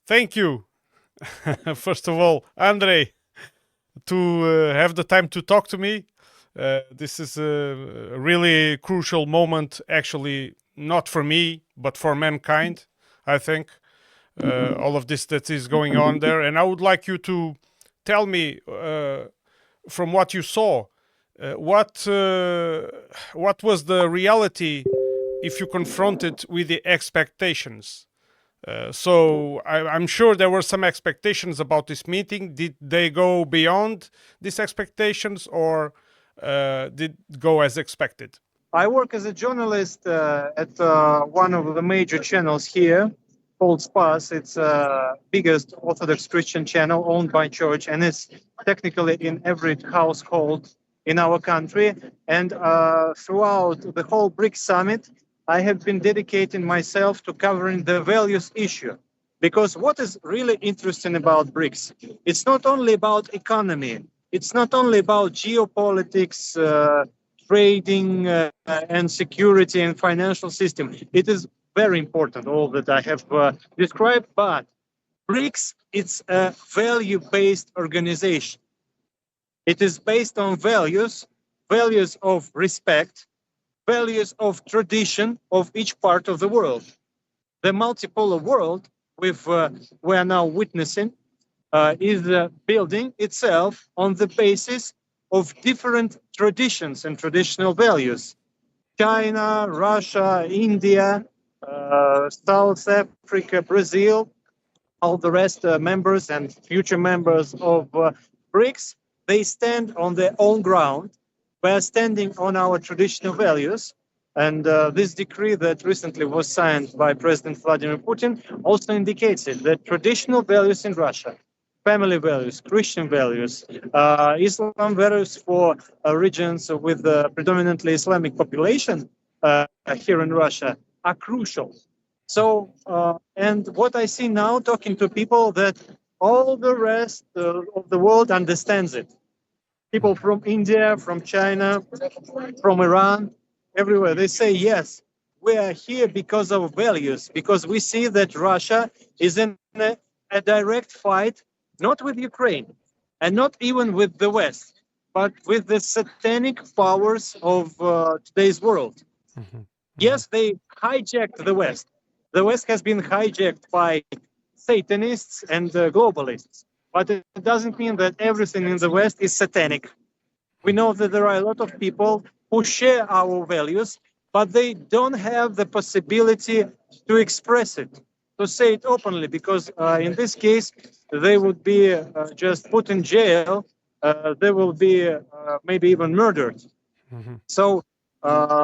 Thank you, first of all, Andrey, to have the time to talk to me. This is a really crucial moment, actually, not for me, but for mankind, I think. All of this that is going on there. And I would like you to tell me, from what you saw, what was the reality if you confront it with the expectations. I'm sure there were some expectations about this meeting. Did they go beyond these expectations, or did it go as expected? I work as a journalist at one of the major channels here called SPAS. It's biggest Orthodox Christian channel owned by church, and it's technically in every household in our country. And throughout the whole BRICS summit, I have been dedicating myself to covering the values issue. Because what is really interesting about BRICS, it's not only about economy, it's not only about geopolitics, trading and security and financial system. It is very important, all that I have described, but BRICS, it's a value-based organization. It is based on values of respect, values of tradition of each part of the world. The multipolar world we are now witnessing is building itself on the basis of different traditions and traditional values. China, Russia, India, South Africa, Brazil, all the rest members and future members of BRICS, they stand on their own ground. We are standing on our traditional values. And this decree that recently was signed by President Vladimir Putin also indicates it, that traditional values in Russia, family values, Christian values, Islam values for regions with predominantly Islamic population here in Russia are crucial. So, and what I see now talking to people, that all the rest of the world understands it. People from India, from China, from Iran, everywhere, they say, yes, we are here because of values, because we see that Russia is in a direct fight, not with Ukraine, and not even with the West, but with the satanic powers of today's world. Mm-hmm. Yes, they hijacked the West. The West has been hijacked by Satanists and globalists, but it doesn't mean that everything in the West is satanic. We know that there are a lot of people who share our values, but they don't have the possibility to express it, to say it openly, because in this case, they would be just put in jail. They will be maybe even murdered. Mm-hmm. So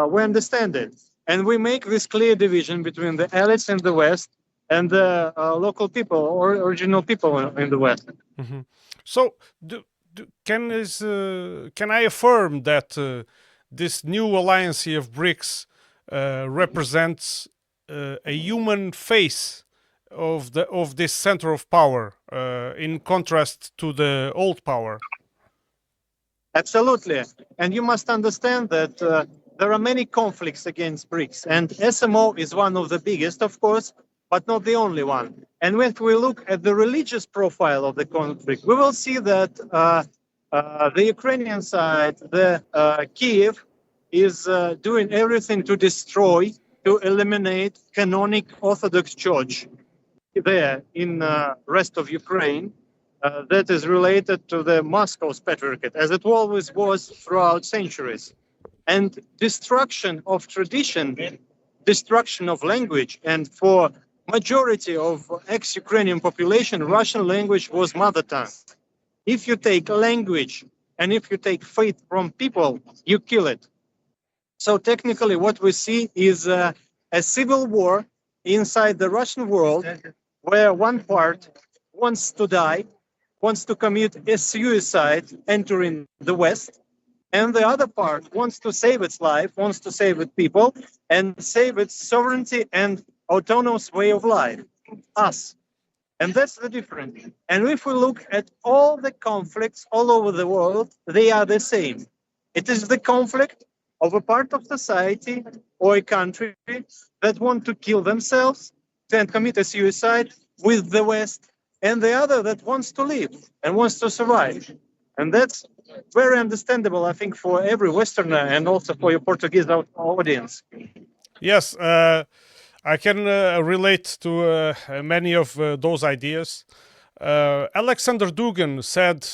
we understand it. And we make this clear division between the elites in the West and the local people or original people in the West. Mm-hmm. So can I affirm that this new alliance of BRICS represents a human face of this center of power, in contrast to the old power? Absolutely, and you must understand that there are many conflicts against BRICS, and SMO is one of the biggest, of course, but not the only one. And when we look at the religious profile of the conflict, we will see that the Ukrainian side, Kiev, is doing everything to destroy, to eliminate canonic Orthodox Church there in rest of Ukraine. That is related to the Moscow's patriarchate, as it always was throughout centuries. And destruction of tradition, destruction of language, and for majority of ex-Ukrainian population, Russian language was mother tongue. If you take language and if you take faith from people, you kill it. So technically what we see is a civil war inside the Russian world, where one part wants to die, wants to commit a suicide entering the West, and the other part wants to save its life, wants to save its people, and save its sovereignty and autonomous way of life, us. And that's the difference. And if we look at all the conflicts all over the world, they are the same. It is the conflict of a part of society or a country that want to kill themselves and commit a suicide with the West, and the other that wants to live and wants to survive. And that's very understandable, I think, for every Westerner and also for your Portuguese audience. Yes, I can relate to many of those ideas. Alexander Dugin said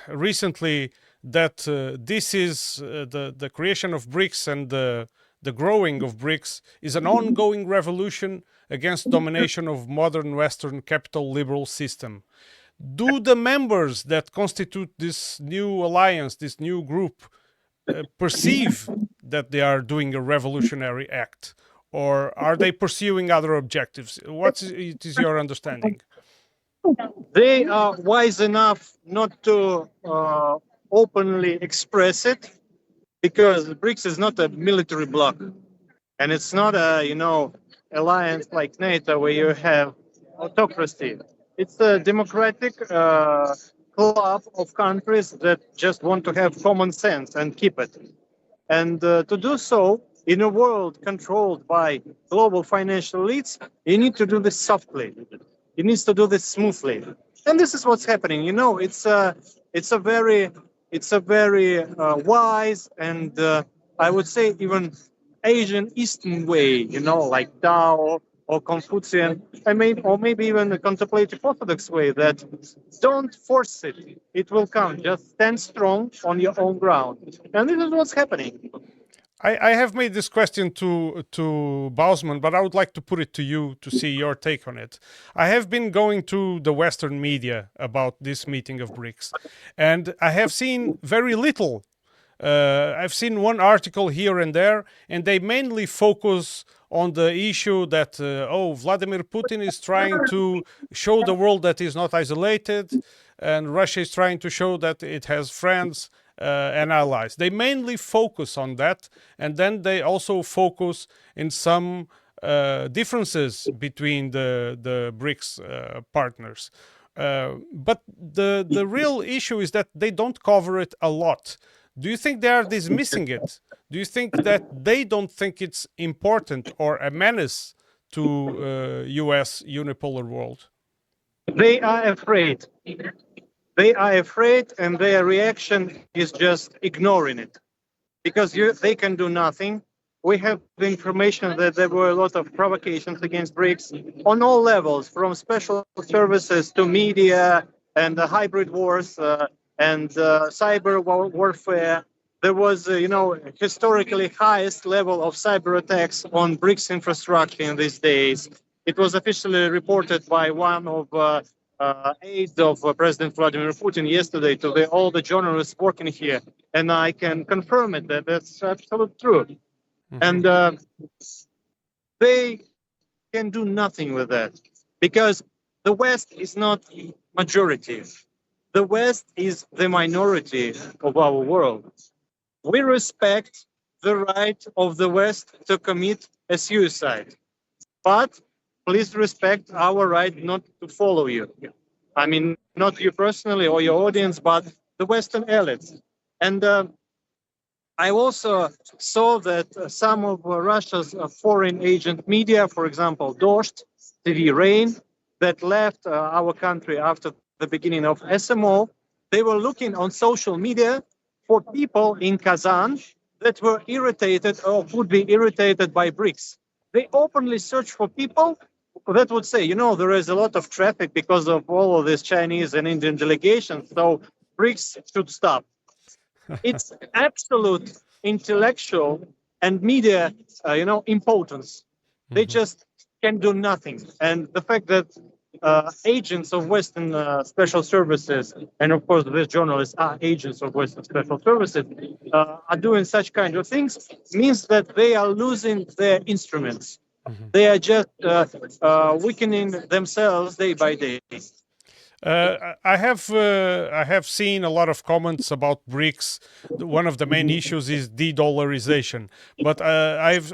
recently that this is the creation of BRICS and the growing of BRICS is an ongoing revolution against domination of modern Western capital liberal system. Do the members that constitute this new alliance, this new group, perceive that they are doing a revolutionary act, or are they pursuing other objectives? What is your understanding? They are wise enough not to openly express it, because BRICS is not a military bloc, and it's not a alliance like NATO where you have autocracy. It's a democratic club of countries that just want to have common sense and keep it. And to do so in a world controlled by global financial elites, you need to do this softly. You need to do this smoothly. And this is what's happening. It's a very wise and I would say even Asian Eastern way, like Tao or Confucian, or maybe even a contemplative Orthodox way, that don't force it. It will come. Just stand strong on your own ground. And this is what's happening. I have made this question to Bausman, but I would like to put it to you to see your take on it. I have been going to the Western media about this meeting of BRICS, and I have seen very little. I've seen one article here and there, and they mainly focus on the issue that, Vladimir Putin is trying to show the world that he's not isolated, and Russia is trying to show that it has friends and allies. They mainly focus on that, and then they also focus in some differences between the BRICS partners. But the real issue is that they don't cover it a lot. Do you think they are dismissing it? Do you think that they don't think it's important or a menace to US unipolar world? They are afraid. They are afraid, and their reaction is just ignoring it, because they can do nothing. We have the information that there were a lot of provocations against BRICS on all levels, from special services to media and the hybrid wars and cyber warfare. There was, historically highest level of cyber attacks on BRICS infrastructure in these days. It was officially reported by one of aides of President Vladimir Putin yesterday to all the journalists working here, and I can confirm it that that's absolute truth. Mm-hmm. And they can do nothing with that, because the West is not majority. The West is the minority of our world. We respect the right of the West to commit a suicide, but please respect our right not to follow you. I mean, not you personally or your audience, but the Western elites. And I also saw that some of Russia's foreign agent media, for example, Dost, TV Rain, that left our country after the beginning of SMO, they were looking on social media for people in Kazan that were irritated or would be irritated by BRICS. They openly search for people that would say, there is a lot of traffic because of all of these Chinese and Indian delegations, so BRICS should stop. It's absolute intellectual and media, impotence. Mm-hmm. They just can do nothing. And the fact that agents of Western special services, and of course these journalists are agents of Western special services, are doing such kind of things, means that they are losing their instruments. Mm-hmm. They are just weakening themselves day by day. I have seen a lot of comments about BRICS. One of the main issues is de-dollarization. But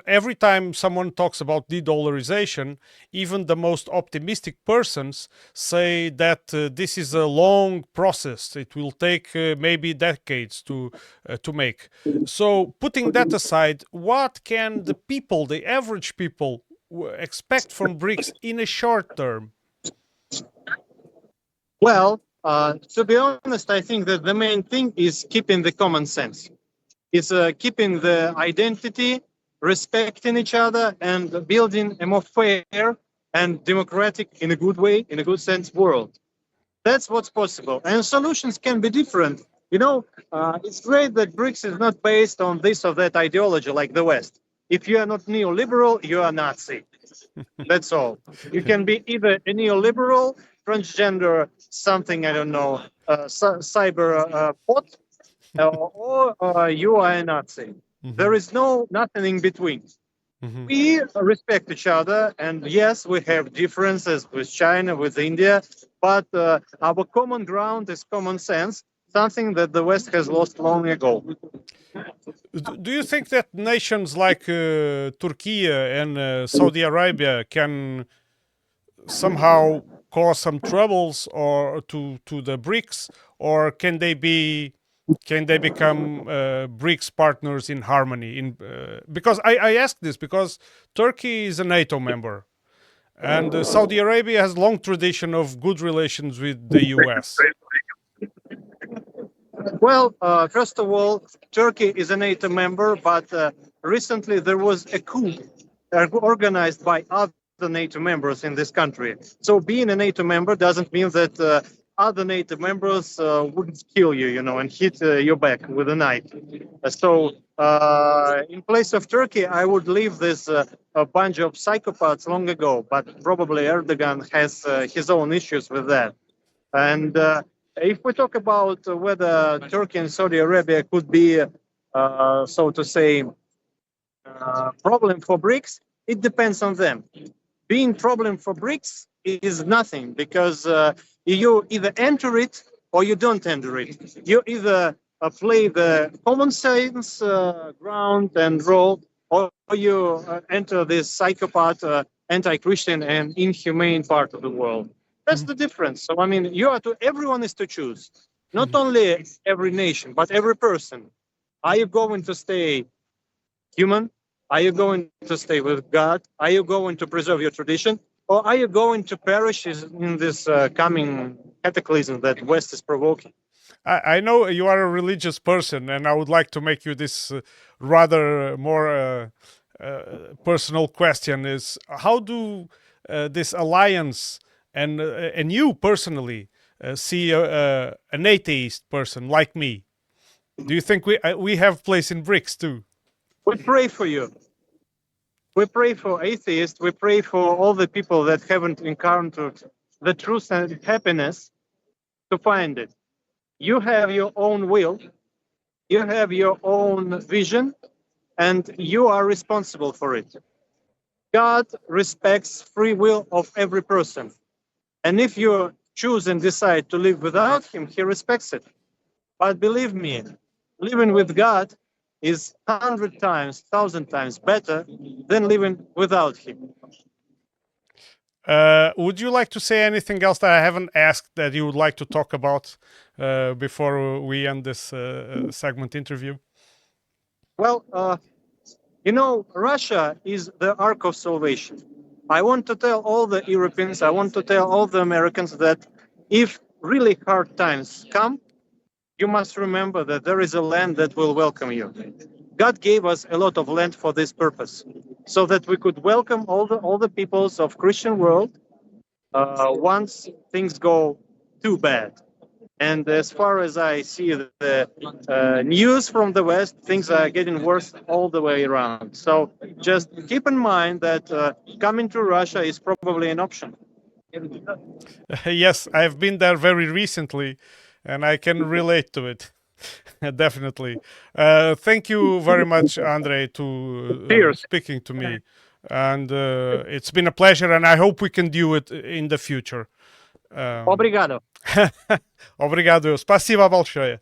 every time someone talks about de-dollarization, even the most optimistic persons say that this is a long process. It will take maybe decades to make. So putting that aside, what can the people, the average people, expect from BRICS in a short term? Well, to be honest, I think that the main thing is keeping the common sense. It's keeping the identity, respecting each other, and building a more fair and democratic, in a good way, in a good sense, world. That's what's possible. And solutions can be different. It's great that BRICS is not based on this or that ideology like the West. If you are not neoliberal, you are Nazi. That's all. You can be either a neoliberal, transgender, something, I don't know, cyber bot, or you are a Nazi. There is nothing in between. Mhm. We respect each other, and yes, we have differences with China, with India, but our common ground is common sense, something that the West has lost long ago. Do you think that nations like Turkey and Saudi Arabia can somehow cause some troubles or to the BRICS, or can they become BRICS partners in harmony? Because I ask this because Turkey is a NATO member, and Saudi Arabia has long tradition of good relations with the US. Well, first of all, Turkey is a NATO member, but recently there was a coup organized by other NATO members in this country. So being a NATO member doesn't mean that other NATO members wouldn't kill you, and hit your back with a knife. In place of Turkey, I would leave this a bunch of psychopaths long ago, but probably Erdogan has his own issues with that. And if we talk about whether Turkey and Saudi Arabia could be, so to say, problem for BRICS, it depends on them. Being problem for BRICS is nothing because you either enter it or you don't enter it. You either play the common sense ground and role, or you enter this psychopath, anti-Christian, and inhumane part of the world. That's the difference. So I mean, everyone is to choose, not only every nation, but every person. Are you going to stay human? Are you going to stay with God? Are you going to preserve your tradition? Or are you going to perish in this coming cataclysm that West is provoking? I know you are a religious person, and I would like to make you this rather more personal question: is how do this alliance and you personally see an atheist person like me? Do you think we have place in BRICS too? We pray for you. We pray for atheists. We pray for all the people that haven't encountered the truth and happiness to find it. You have your own will, you have your own vision, and you are responsible for it. God respects free will of every person. And if you choose and decide to live without him, he respects it. But believe me, living with God is 100 times, 1,000 times better than living without him. Would you like to say anything else that I haven't asked that you would like to talk about before we end this segment interview? Well, Russia is the ark of salvation. I want to tell all the Europeans, I want to tell all the Americans that if really hard times come, you must remember that there is a land that will welcome you. God gave us a lot of land for this purpose, so that we could welcome all the peoples of Christian world once things go too bad. And as far as I see the news from the West, things are getting worse all the way around. So just keep in mind that coming to Russia is probably an option. Yes, I've been there very recently, and I can relate to it. Definitely. Thank you very much, Andrei, to Cheers. speaking to me. And it's been a pleasure, and I hope we can do it in the future. Obrigado. Obrigado. Спасибо большое.